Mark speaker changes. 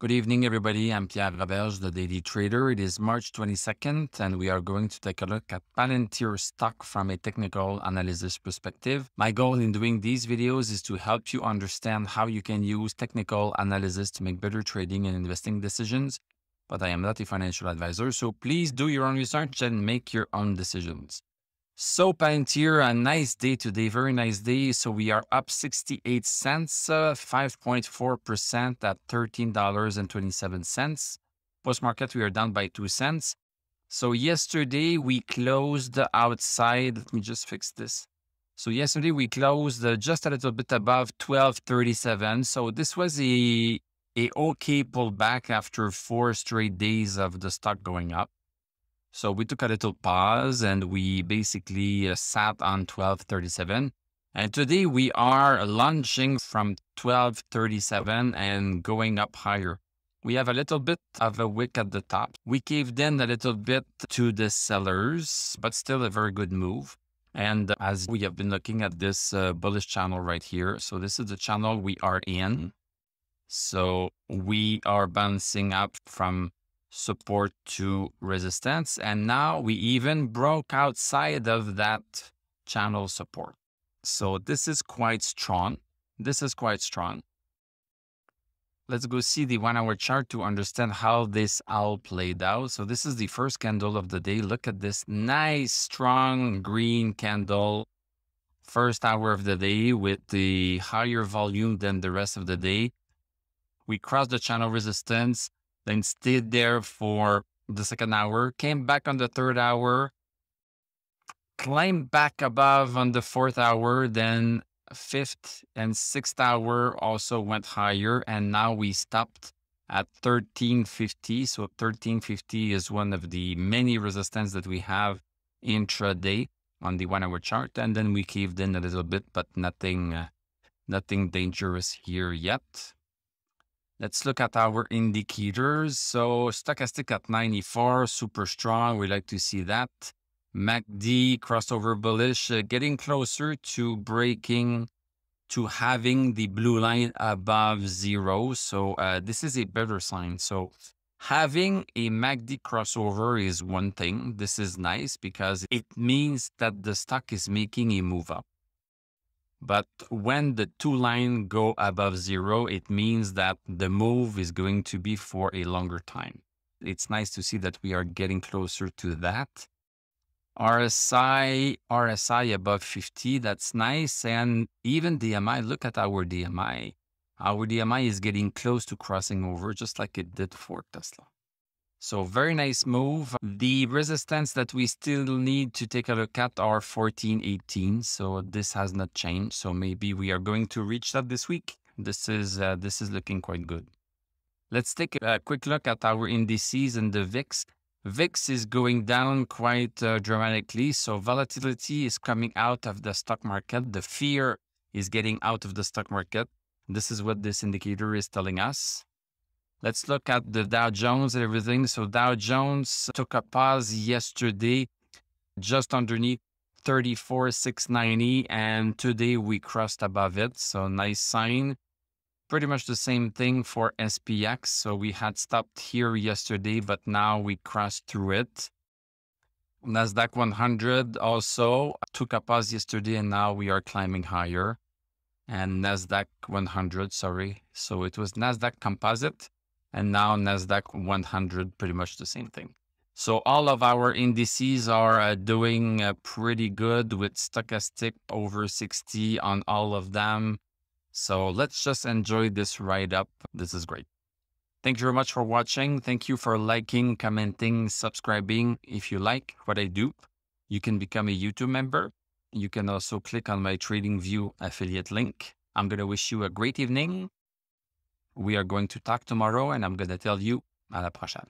Speaker 1: Good evening, everybody. I'm Pierre Roberge, the Daily Trader. It is March 22nd, and we are going to take a look at Palantir stock from a technical analysis perspective. My goal in doing these videos is to help you understand how you can use technical analysis to make better trading and investing decisions. But I am not a financial advisor, so please do your own research and make your own decisions. So Palantir, a nice day today, very nice day. So we are up 68 cents, 5.4% at $13.27. Post-market, we are down by 2 cents. So yesterday we closed outside, let me just fix this. So yesterday we closed just a little bit above 12.37. So this was a okay pullback after 4 straight days of the stock going up. So we took a little pause and we basically sat on 12.37. And today we are launching from 12.37 and going up higher. We have a little bit of a wick at the top. We caved in a little bit to the sellers, but still a very good move. And as we have been looking at this bullish channel right here, so this is the channel we are in. So we are bouncing up from support to resistance, and now we even broke outside of that channel support. So this is quite strong. This is quite strong. Let's go see the 1 hour chart to understand how this all played out. So this is the first candle of the day. Look at this nice strong green candle, first hour of the day with the higher volume than the rest of the day. We crossed the channel resistance, then stayed there for the second hour, came back on the third hour, climbed back above on the fourth hour, then fifth and sixth hour also went higher, and now we stopped at 1350. So 1350 is one of the many resistance that we have intraday on the 1 hour chart, and then we caved in a little bit, but nothing dangerous here yet. Let's look at our indicators. So stochastic at 94, super strong. We like to see that. MACD crossover bullish, getting closer to breaking, to having the blue line above zero. So this is a better sign. So having a MACD crossover is one thing. This is nice because it means that the stock is making a move up. But when the two lines go above zero, it means that the move is going to be for a longer time. It's nice to see that we are getting closer to that. RSI above 50, that's nice. And even DMI, look at our DMI. Our DMI is getting close to crossing over, just like it did for Tesla. So very nice move. The resistance that we still need to take a look at are 1418. So this has not changed. So maybe we are going to reach that this week. This is looking quite good. Let's take a quick look at our indices and the VIX. VIX is going down quite dramatically. So volatility is coming out of the stock market. The fear is getting out of the stock market. This is what this indicator is telling us. Let's look at the Dow Jones and everything. So Dow Jones took a pause yesterday, just underneath 34,690, and today we crossed above it. So nice sign. Pretty much the same thing for SPX. So we had stopped here yesterday, but now we crossed through it. Nasdaq 100 also took a pause yesterday, and now we are climbing higher. And Nasdaq 100, sorry. So it was Nasdaq Composite. And now Nasdaq 100, pretty much the same thing. So all of our indices are doing pretty good with stochastic over 60 on all of them. So let's just enjoy this ride up. This is great. Thank you very much for watching. Thank you for liking, commenting, subscribing. If you like what I do, you can become a YouTube member. You can also click on my TradingView affiliate link. I'm going to wish you a great evening. We are going to talk tomorrow, and I'm going to tell you à la prochaine.